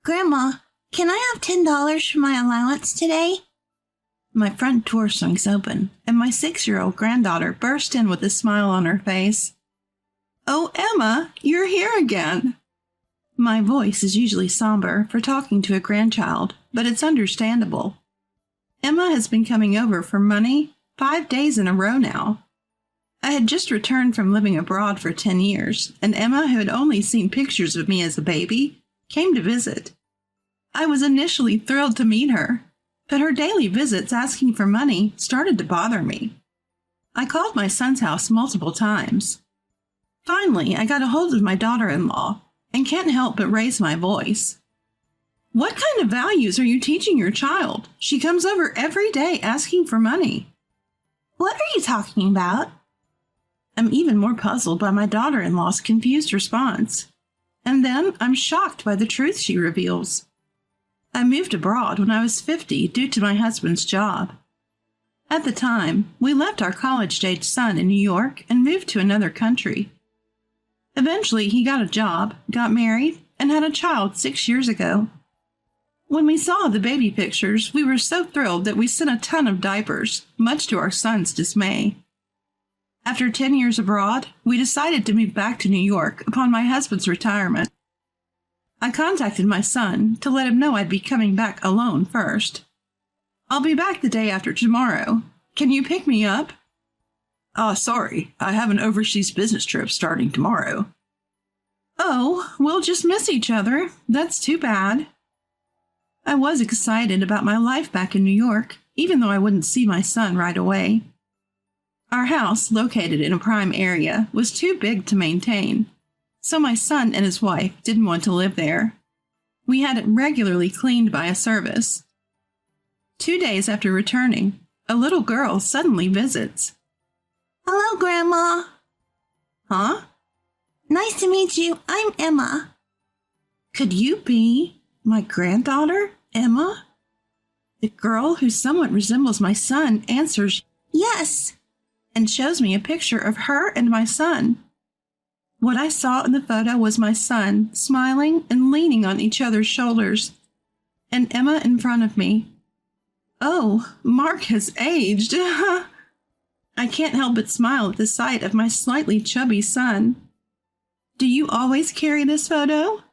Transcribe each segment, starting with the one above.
Grandma, can I have $10 for my allowance today? My front door swings open, and my 6-year-old granddaughter burst in with a smile on her face. Oh, Emma, you're here again. My voice is usually somber for talking to a grandchild, but it's understandable. Emma has been coming over for money 5 days in a row now. I had just returned from living abroad for 10 years, and Emma, who had only seen pictures of me as a baby, came to visit. I was initially thrilled to meet her, but her daily visits asking for money started to bother me. I called my son's house multiple times. Finally, I got a hold of my daughter-in-law and can't help but raise my voice. What kind of values are you teaching your child? She comes over every day asking for money. What are you talking about? I'm even more puzzled by my daughter-in-law's confused response. And then I'm shocked by the truth she reveals. I moved abroad when I was 50 due to my husband's job. At the time, we left our college-age son in New York and moved to another country. Eventually, he got a job, got married, and had a child 6 years ago. When we saw the baby pictures, we were so thrilled that we sent a ton of diapers, much to our son's dismay. After 10 years abroad, we decided to move back to New York upon my husband's retirement. I contacted my son to let him know I'd be coming back alone first. I'll be back the day after tomorrow. Can you pick me up? Sorry, I have an overseas business trip starting tomorrow. Oh, we'll just miss each other. That's too bad. I was excited about my life back in New York, even though I wouldn't see my son right away. Our house, located in a prime area, was too big to maintain, so my son and his wife didn't want to live there. We had it regularly cleaned by a service. 2 days after returning, a little girl suddenly visits. Hello, Grandma. Huh? Nice to meet you. I'm Emma. Could you be my granddaughter, Emma? The girl, who somewhat resembles my son, answers yes, and shows me a picture of her and my son. What I saw in the photo was my son smiling and leaning on each other's shoulders, and Emma in front of me. Oh, Mark has aged. I can't help but smile at the sight of my slightly chubby son. Do you always carry this photo?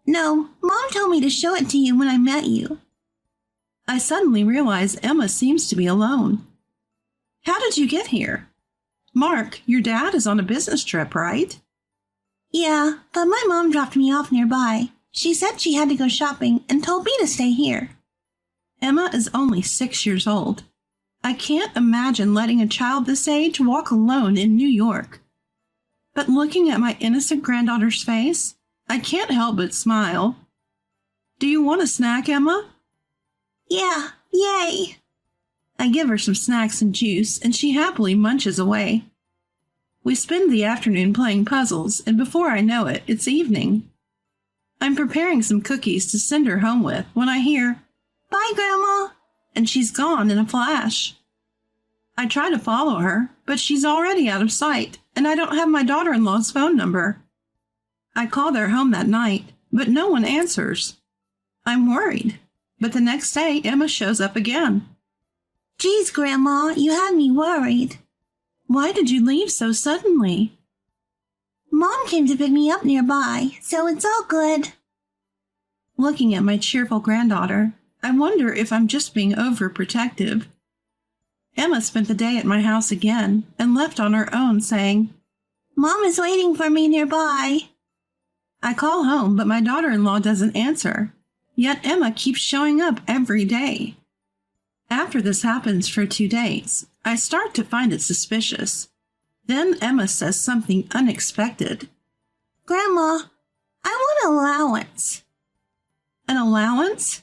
No, Mom told me to show it to you when I met you. I suddenly realize Emma seems to be alone. How did you get here? Mark, your dad is on a business trip, right? Yeah, but my mom dropped me off nearby. She said she had to go shopping and told me to stay here. Emma is only 6 years old. I can't imagine letting a child this age walk alone in New York. But looking at my innocent granddaughter's face, I can't help but smile. Do you want a snack, Emma? Yeah, yay! I give her some snacks and juice, and she happily munches away. We spend the afternoon playing puzzles, and before I know it, it's evening. I'm preparing some cookies to send her home with when I hear, "Bye, Grandma," and she's gone in a flash. I try to follow her, but she's already out of sight, and I don't have my daughter-in-law's phone number. I call their home that night, but no one answers. I'm worried, but the next day Emma shows up again. Geez, Grandma, you had me worried. Why did you leave so suddenly? Mom came to pick me up nearby, so it's all good. Looking at my cheerful granddaughter, I wonder if I'm just being overprotective. Emma spent the day at my house again and left on her own, saying, "Mom is waiting for me nearby." I call home, but my daughter-in-law doesn't answer, yet Emma keeps showing up every day. After this happens for 2 days, I start to find it suspicious. Then Emma says something unexpected. "Grandma, I want an allowance." An allowance?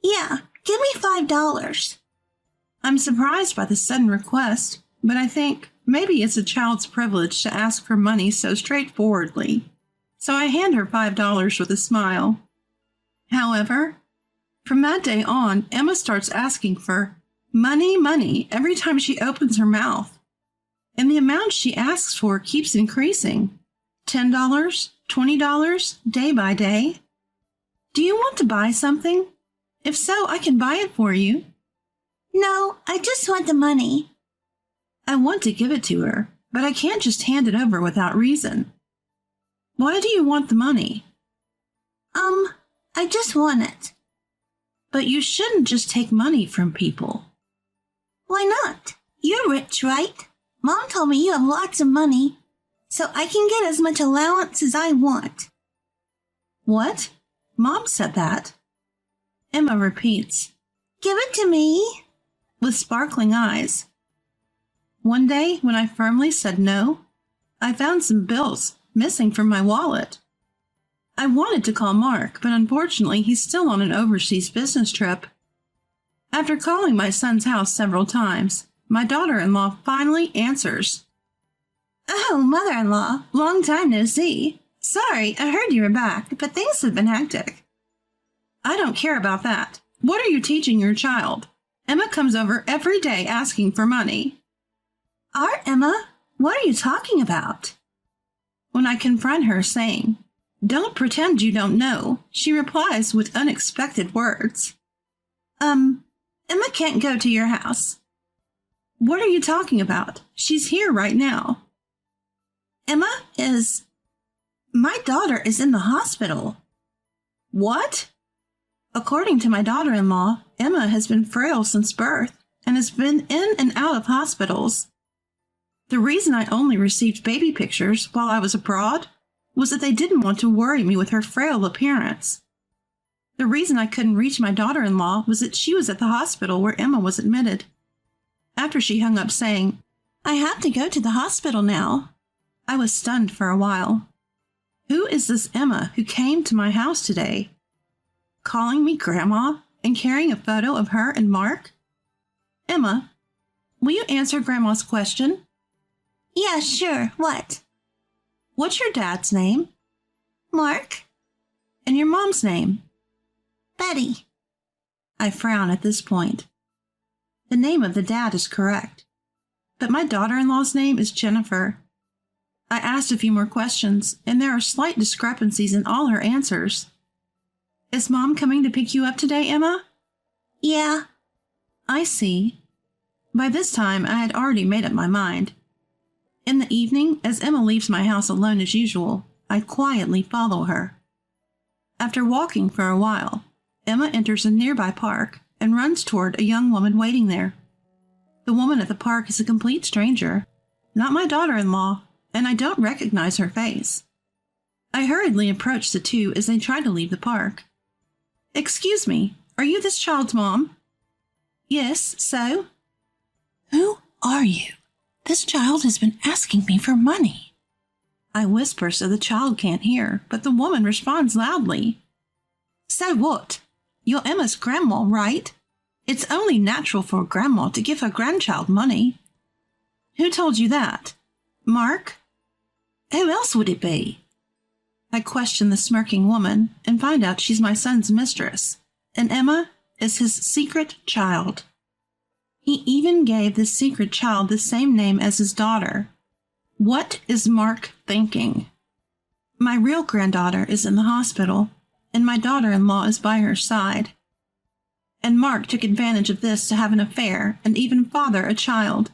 Yeah, give me $5. I'm surprised by the sudden request, but I think maybe it's a child's privilege to ask for money so straightforwardly. So I hand her $5 with a smile. However, from that day on, Emma starts asking for money every time she opens her mouth. And the amount she asks for keeps increasing. $10, $20, day by day. Do you want to buy something? If so, I can buy it for you. No, I just want the money. I want to give it to her, but I can't just hand it over without reason. Why do you want the money? I just want it. But you shouldn't just take money from people. Why not? You're rich, right? Mom told me you have lots of money, so I can get as much allowance as I want. What? Mom said that. Emma repeats, Give it to me, with sparkling eyes. One day, when I firmly said no, I found some bills missing from my wallet. I wanted to call Mark, but unfortunately he's still on an overseas business trip. After calling my son's house several times, my daughter-in-law finally answers. Oh, mother-in-law, long time no see. Sorry, I heard you were back, but things have been hectic. I don't care about that. What are you teaching your child? Emma comes over every day asking for money. Emma, what are you talking about? When I confront her saying, Don't pretend you don't know, she replies with unexpected words. Emma can't go to your house. What are you talking about? She's here right now. My daughter is in the hospital. What? According to my daughter-in-law, Emma has been frail since birth and has been in and out of hospitals. The reason I only received baby pictures while I was abroad was that they didn't want to worry me with her frail appearance. The reason I couldn't reach my daughter-in-law was that she was at the hospital where Emma was admitted. After she hung up saying, I have to go to the hospital now, I was stunned for a while. Who is this Emma who came to my house today? Calling me Grandma and carrying a photo of her and Mark? Emma, will you answer Grandma's question? Yeah, sure. What? What's your dad's name? Mark. And your mom's name? Betty. I frown at this point. The name of the dad is correct, but my daughter-in-law's name is Jennifer. I asked a few more questions, and there are slight discrepancies in all her answers. Is Mom coming to pick you up today, Emma? Yeah. I see. By this time, I had already made up my mind. In the evening, as Emma leaves my house alone as usual, I quietly follow her. After walking for a while, Emma enters a nearby park and runs toward a young woman waiting there. The woman at the park is a complete stranger, not my daughter-in-law, and I don't recognize her face. I hurriedly approach the two as they try to leave the park. Excuse me, are you this child's mom? Yes, so? Who are you? This child has been asking me for money. I whisper so the child can't hear, but the woman responds loudly. So what? You're Emma's grandma, right? It's only natural for a grandma to give her grandchild money. Who told you that? Mark? Who else would it be? I question the smirking woman and find out she's my son's mistress, and Emma is his secret child. He even gave this secret child the same name as his daughter. What is Mark thinking? My real granddaughter is in the hospital, and my daughter-in-law is by her side. And Mark took advantage of this to have an affair and even father a child.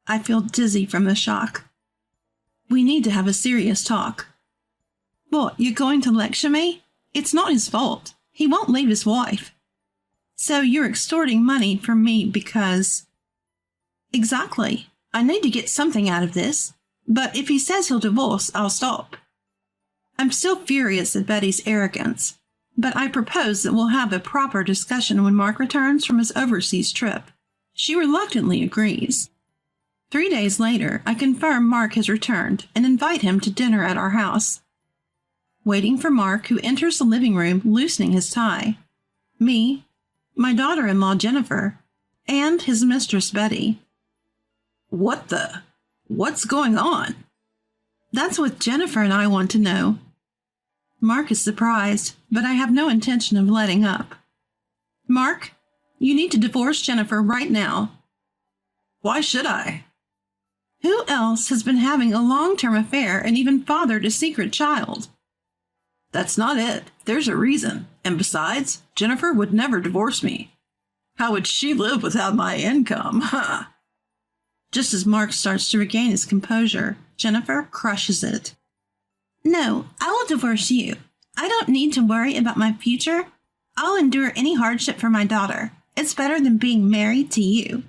I feel dizzy from the shock. We need to have a serious talk. What, you're going to lecture me? It's not his fault. He won't leave his wife. So you're extorting money from me because... Exactly. I need to get something out of this, but if he says he'll divorce, I'll stop. I'm still furious at Betty's arrogance, but I propose that we'll have a proper discussion when Mark returns from his overseas trip. She reluctantly agrees. 3 days later, I confirm Mark has returned and invite him to dinner at our house. Waiting for Mark, who enters the living room loosening his tie. Me, my daughter-in-law Jennifer, and his mistress Betty. What's going on? That's what Jennifer and I want to know. Mark is surprised, but I have no intention of letting up. Mark, you need to divorce Jennifer right now. Why should I? Who else has been having a long-term affair and even fathered a secret child? That's not it. There's a reason. And besides, Jennifer would never divorce me. How would she live without my income? Ha! Just as Mark starts to regain his composure, Jennifer crushes it. No, I will divorce you. I don't need to worry about my future. I'll endure any hardship for my daughter. It's better than being married to you.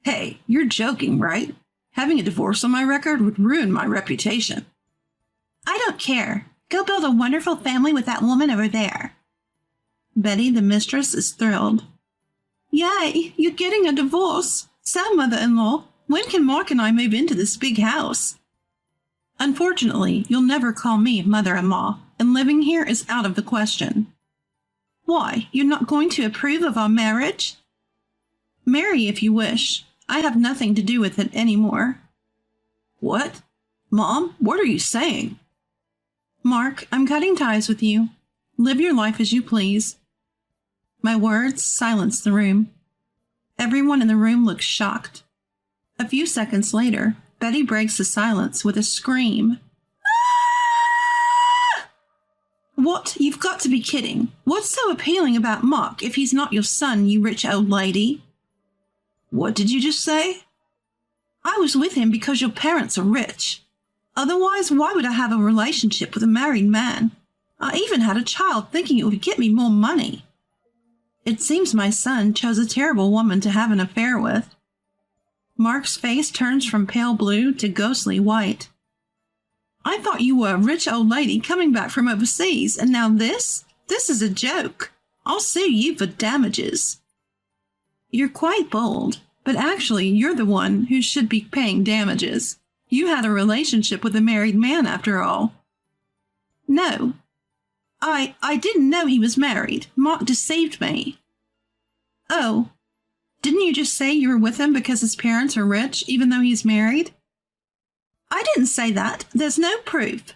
Hey, you're joking, right? Having a divorce on my record would ruin my reputation. I don't care. Go build a wonderful family with that woman over there. Betty, the mistress, is thrilled. Yay, you're getting a divorce. So, mother-in-law, when can Mark and I move into this big house? Unfortunately, you'll never call me mother-in-law, and living here is out of the question. Why, you're not going to approve of our marriage? Marry if you wish. I have nothing to do with it anymore. What? Mom, what are you saying? Mark, I'm cutting ties with you. Live your life as you please. My words silenced the room. Everyone in the room looks shocked. A few seconds later, Betty breaks the silence with a scream. Ah! What? You've got to be kidding. What's so appealing about Mark if he's not your son, you rich old lady? What did you just say? I was with him because your parents are rich. Otherwise, why would I have a relationship with a married man? I even had a child thinking it would get me more money. It seems my son chose a terrible woman to have an affair with. Mark's face turns from pale blue to ghostly white. I thought you were a rich old lady coming back from overseas, and now this? This is a joke. I'll sue you for damages. You're quite bold, but actually you're the one who should be paying damages. You had a relationship with a married man after all. No. I didn't know he was married. Mark deceived me. Oh, didn't you just say you were with him because his parents are rich, even though he's married? I didn't say that. There's no proof.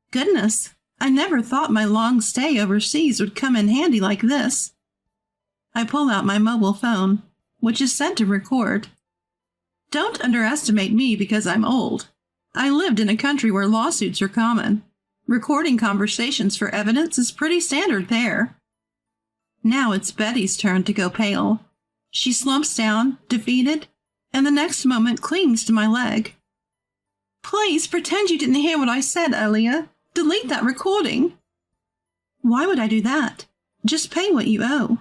Goodness, I never thought my long stay overseas would come in handy like this. I pull out my mobile phone, which is set to record. Don't underestimate me because I'm old. I lived in a country where lawsuits are common. Recording conversations for evidence is pretty standard there. Now it's Betty's turn to go pale. She slumps down, defeated, and the next moment clings to my leg. Please pretend you didn't hear what I said, Aaliyah. Delete that recording. Why would I do that? Just pay what you owe.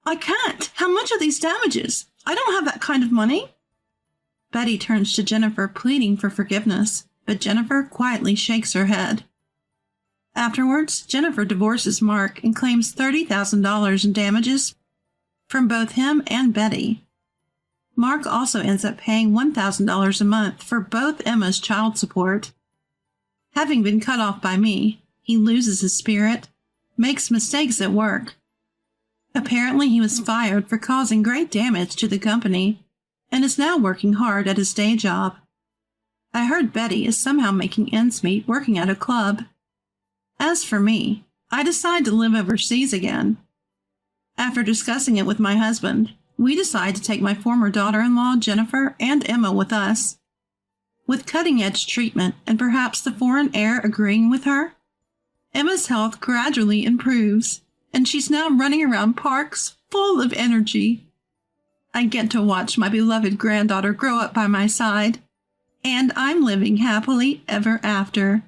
I can't. How much are these damages? I don't have that kind of money. Betty turns to Jennifer, pleading for forgiveness, but Jennifer quietly shakes her head. Afterwards, Jennifer divorces Mark and claims $30,000 in damages from both him and Betty. Mark also ends up paying $1,000 a month for both Emma's child support. Having been cut off by me, he loses his spirit, makes mistakes at work. Apparently he was fired for causing great damage to the company and is now working hard at his day job. I heard Betty is somehow making ends meet working at a club. As for me, I decide to live overseas again. After discussing it with my husband, we decide to take my former daughter-in-law, Jennifer, and Emma with us. With cutting-edge treatment and perhaps the foreign air agreeing with her, Emma's health gradually improves, and she's now running around parks full of energy. I get to watch my beloved granddaughter grow up by my side, and I'm living happily ever after.